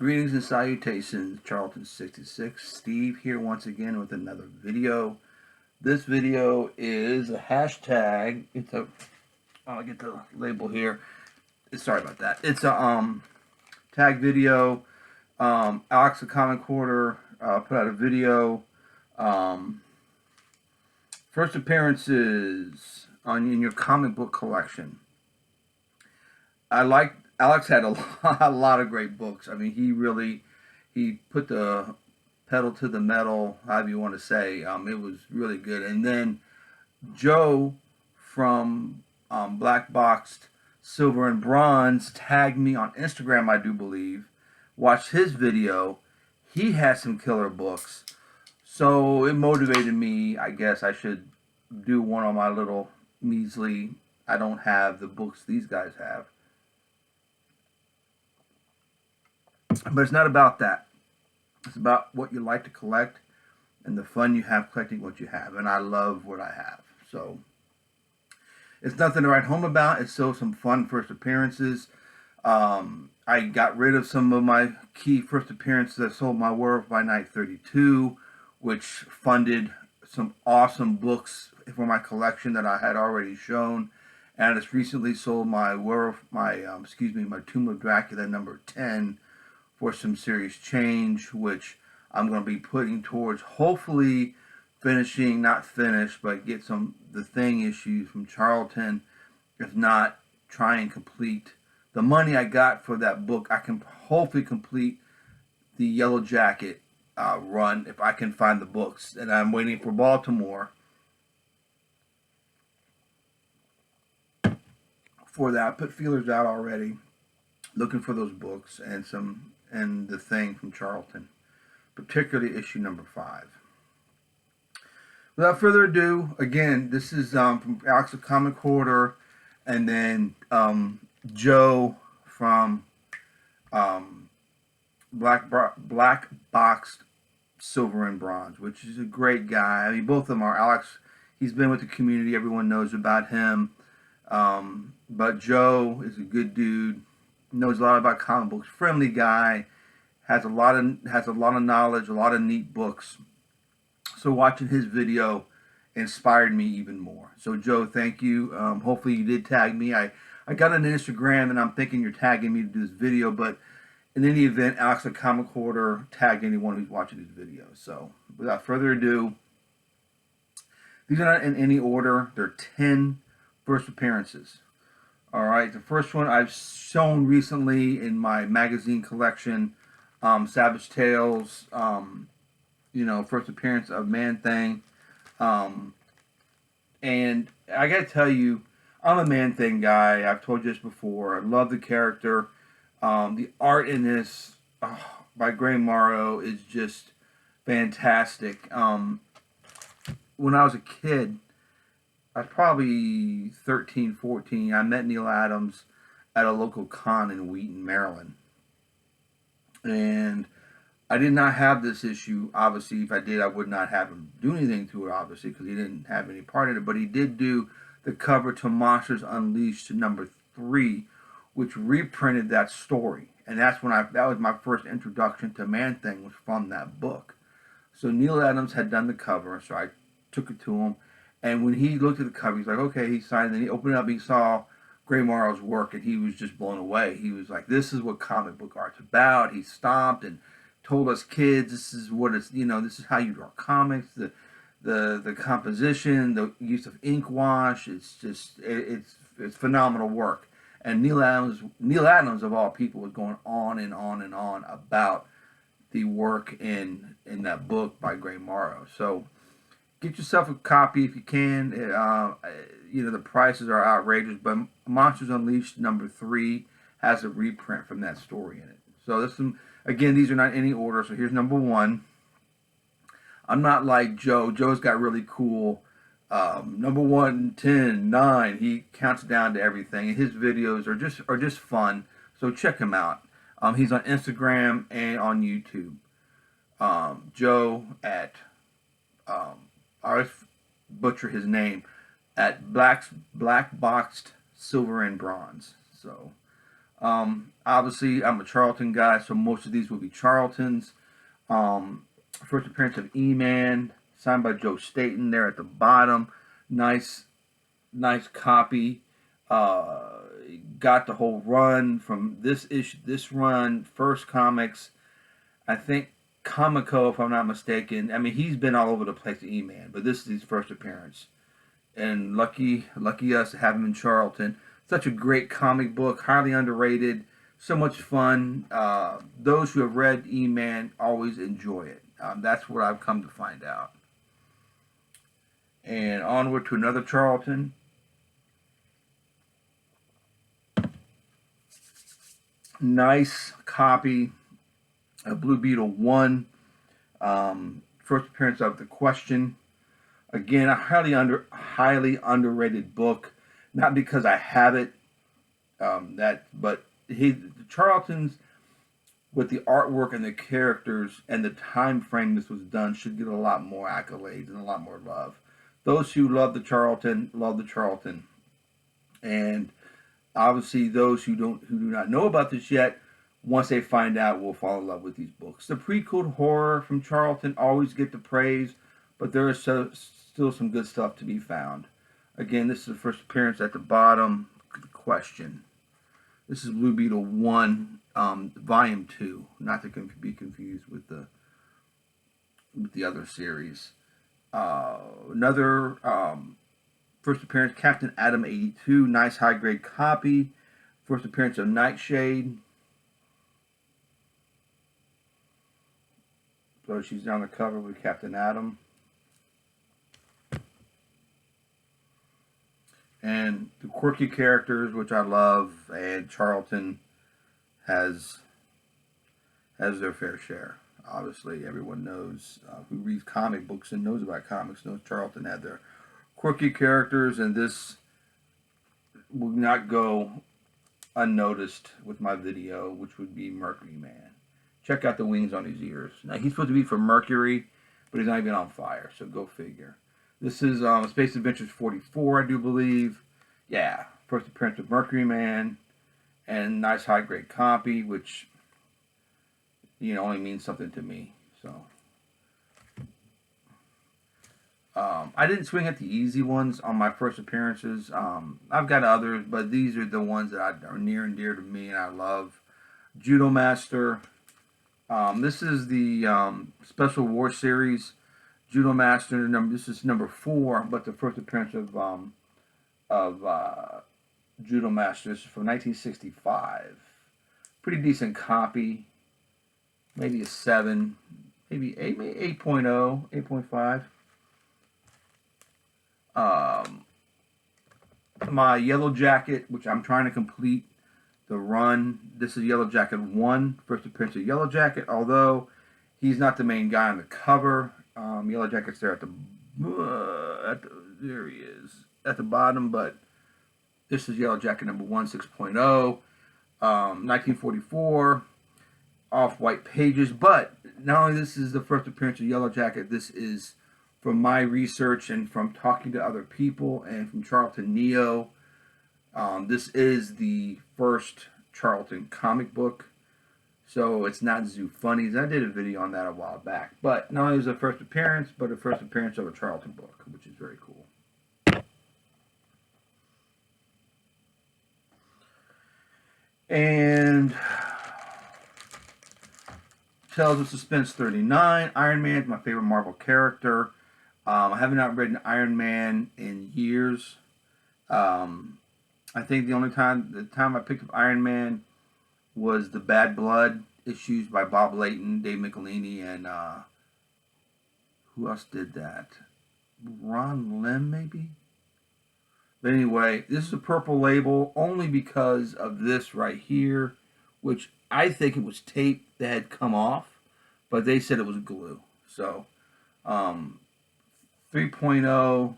Greetings and salutations, Charlton66. Steve here once again with another video. This video is a hashtag. I'll get the label here. Sorry about that. It's a tag video. Alex the Comic Hoarder put out a video. First appearances in your comic book collection. Alex had a lot of great books. I mean, he put the pedal to the metal, however you want to say. It was really good. And then Joe from Black Boxed Silver and Bronze tagged me on Instagram, I do believe. Watched his video. He had some killer books. So it motivated me. I guess I should do one on my little measly, I don't have the books these guys have. But it's not about that. It's about what you like to collect and the fun you have collecting what you have. And I love what I have. So it's nothing to write home about. It's still some fun first appearances. I got rid of some of my key first appearances. I sold my Werewolf by Night 32, which funded some awesome books for my collection that I had already shown. And I just recently sold my Werewolf, my Tomb of Dracula number 10 for some serious change, which I'm going to be putting towards hopefully finishing, not finish, but get the Thing issues from Charlton. If not, try and complete the money I got for that book. I can hopefully complete the Yellow Jacket run if I can find the books. And I'm waiting for Baltimore for that. I put feelers out already, looking for those books and the Thing from Charlton, particularly issue number 5. Without further ado, again, this is from Alex the Comic Hoarder, and then Joe from Black Boxed Silver and Bronze, which is a great guy. I mean, both of them are. Alex, he's been with the community. Everyone knows about him. But Joe is a good dude. Knows a lot about comic books. Friendly guy. Has a lot of knowledge. A lot of neat books. So watching his video inspired me even more. So Joe, thank you. Hopefully you did tag me. I got on Instagram and I'm thinking you're tagging me to do this video, but in any event, Alex the Comic Hoarder tagged anyone who's watching this video. So without further ado, these are not in any order. They're 10 first appearances. All right, the first one I've shown recently in my magazine collection, Savage Tales, first appearance of Man-Thing. And I gotta tell you, I'm a Man-Thing guy. I've told you this before. I love the character. The art in this by Gray Morrow is just fantastic. When I was a kid, I was probably 13, 14. I met Neal Adams at a local con in Wheaton, Maryland. And I did not have this issue. Obviously, if I did, I would not have him do anything to it, obviously, because he didn't have any part in it. But he did do the cover to Monsters Unleashed number 3, which reprinted that story. And that was my first introduction to Man-Thing, was from that book. So Neal Adams had done the cover, so I took it to him. And when he looked at the cover, he's like, okay, he signed it. Then he opened it up, he saw Gray Morrow's work, and he was just blown away. He was like, this is what comic book art's about. He stomped and told us kids, this is what it's, this is how you draw comics, the composition, the use of ink wash. It's just, it's phenomenal work. And Neal Adams of all people was going on and on and on about the work in that book by Gray Morrow. So get yourself a copy if you can. The prices are outrageous, but Monsters Unleashed number 3 has a reprint from that story in it. So again, these are not in any order. So here's number 1. I'm not like Joe. Joe's got really cool number 1, 10, 9. He counts down to everything. And his videos are just fun. So check him out. He's on Instagram and on YouTube. Joe at I always butcher his name, at Black Boxed Silver and Bronze. So Obviously, I'm a Charlton guy, so most of these will be Charltons. First appearance of EMan, signed by Joe Staten there at the bottom. Nice, nice copy. Got the whole run from this issue, this run, First Comics. I think Comico, if I'm not mistaken. I mean, he's been all over the place, EMan, but this is his first appearance. And lucky us to have him in Charlton. Such a great comic book, highly underrated, so much fun. Those who have read EMan always enjoy it. That's what I've come to find out. And onward to another Charlton. Nice copy of Blue Beetle 1. First appearance of The Question. Again, a highly underrated book. Not because I have it, but the Charltons, with the artwork and the characters and the time frame this was done, should get a lot more accolades and a lot more love. Those who love the Charlton love the Charlton, and obviously those who do not know about this yet, once they find out, will fall in love with these books. The pre-code horror from Charlton always get the praise, but there is still some good stuff to be found. Again, this is the first appearance at the bottom. The Question. This is Blue Beetle 1, Volume 2, not to be confused with the other series. Another first appearance, Captain Atom 82, nice high-grade copy. First appearance of Nightshade. So she's on the cover with Captain Atom. And the quirky characters, which I love, and Charlton has their fair share. Obviously, everyone knows who reads comic books and knows about comics knows Charlton had their quirky characters, and this will not go unnoticed with my video, which would be Mercury Man. Check out the wings on his ears. Now, he's supposed to be from Mercury, but he's not even on fire, so go figure. This is Space Adventures 44, I do believe. Yeah, first appearance of Mercury Man, and nice high-grade copy, which, only means something to me. So, I didn't swing at the easy ones on my first appearances. I've got others, but these are the ones that are near and dear to me, and I love. Judo Master. This is the Special War Series. Judo Master. This is number 4, but the first appearance of Judo Master. This is from 1965. Pretty decent copy. Maybe a 7, maybe 8.0, 8.5. My Yellow Jacket, which I'm trying to complete the run. This is Yellow Jacket 1, first appearance of Yellow Jacket, although he's not the main guy on the cover. Yellow Jacket's there there he is, at the bottom, but this is Yellow Jacket number 1, 6.0, 1944, off-white pages, but not only this is the first appearance of Yellow Jacket, this is from my research and from talking to other people and from Charlton Neo. This is the first Charlton comic book, so it's not Zoo Funnies. I did a video on that a while back, but not only is it a first appearance, but a first appearance of a Charlton book, which is very cool. And Tales of Suspense 39, Iron Man is my favorite Marvel character. I have not read an Iron Man in years. I think the time I picked up Iron Man was the Bad Blood issues by Bob Layton, Dave Michelini, and who else did that? Ron Lim, maybe? But anyway, this is a purple label only because of this right here, which I think it was tape that had come off, but they said it was glue. So, 3.0,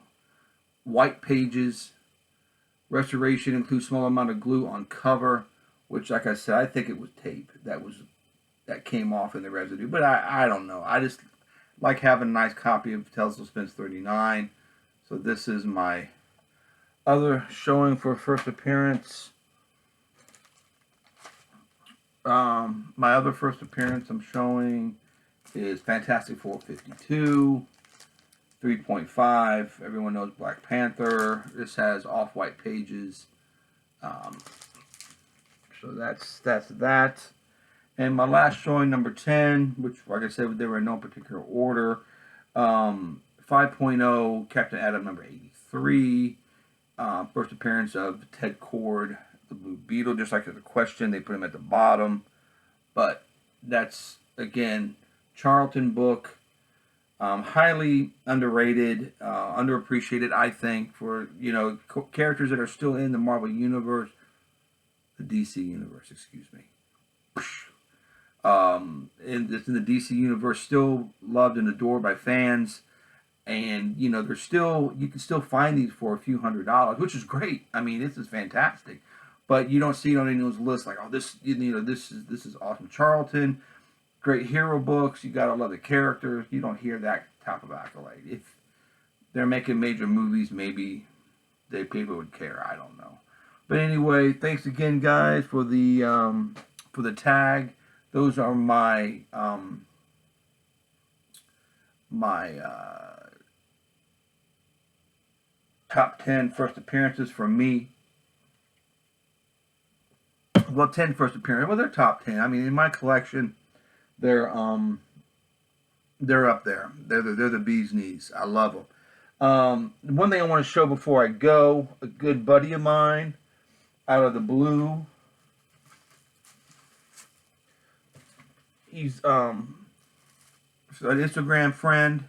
white pages. Restoration includes small amount of glue on cover, which, like I said, I think it was tape that came off in the residue. But I don't know. I just like having a nice copy of Tales of Suspense 39. So this is my other showing for first appearance. My other first appearance I'm showing is Fantastic Four 52, 3.5. Everyone knows Black Panther. This has off-white pages. Um, so that's that. And my last showing, number 10, which, like I said, they were in no particular order. 5.0, Captain Atom number 83. First appearance of Ted Cord, the Blue Beetle. Just like the question, they put him at the bottom. But that's, again, Charlton book. Highly underrated, underappreciated, I think, for, characters that are still in the Marvel Universe, the DC Universe, excuse me. In the DC Universe, still loved and adored by fans. And, you can still find these for a few $100s, which is great. I mean, this is fantastic. But you don't see it on any of those lists like, oh, this is awesome. Charlton, great hero books. You gotta love the characters. You don't hear that type of accolade. If they're making major movies, maybe people would care. I don't know. But anyway, thanks again, guys, for the tag. Those are my top 10 first appearances for me. Well, 10 first appearances. Well, they're top 10. I mean, in my collection, they're up there. They're the bee's knees. I love them. One thing I want to show before I go, a good buddy of mine, out of the blue. He's an Instagram friend.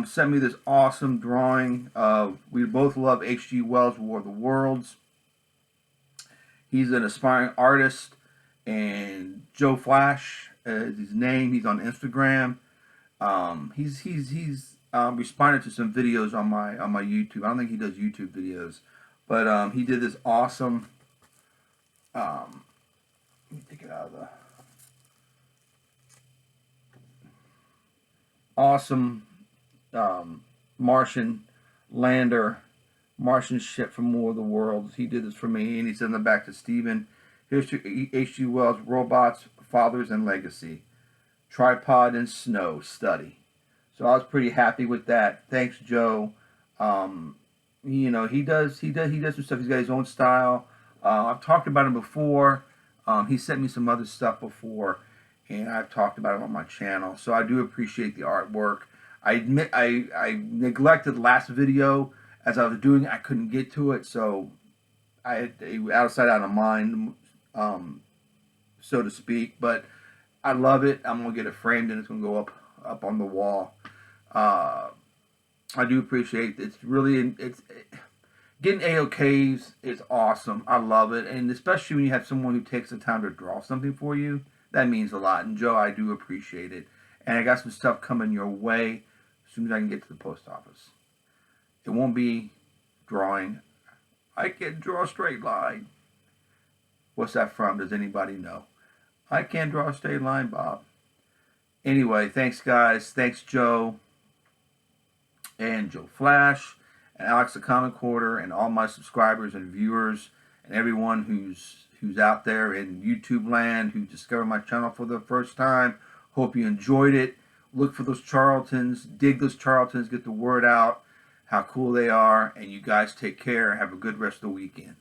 Sent me this awesome drawing of, we both love H.G. Wells' War of the Worlds. He's an aspiring artist, and Joe Flash is his name. He's on Instagram. He's responded to some videos on my YouTube. I don't think he does YouTube videos, but he did this awesome. Let me take it out of the awesome Martian lander, Martian ship from War of the Worlds. He did this for me, and he sent them back to Steven. Here's to H.G. Wells' Robots, Fathers, and Legacy. Tripod and Snow Study. So I was pretty happy with that. Thanks, Joe. He does some stuff. He's got his own style. I've talked about him before. He sent me some other stuff before, and I've talked about it on my channel. So I do appreciate the artwork. I admit I neglected last video as I was doing it. I couldn't get to it, so I outside out of mind, so to speak. But I love it. I'm gonna get it framed, and it's gonna go up on the wall. I do appreciate it. It's getting AOKs is awesome. I love it, and especially when you have someone who takes the time to draw something for you, that means a lot. And Joe, I do appreciate it. And I got some stuff coming your way as soon as I can get to the post office. It won't be drawing. I can't draw a straight line. What's that from? Does anybody know? I can't draw a straight line, Bob. Anyway, thanks, guys. Thanks, Joe. And Joe Flash. And Alex the Comic Hoarder. And all my subscribers and viewers. And everyone who's out there in YouTube land, who discovered my channel for the first time. Hope you enjoyed it. Look for those Charltons. Dig those Charltons. Get the word out how cool they are. And you guys take care. Have a good rest of the weekend.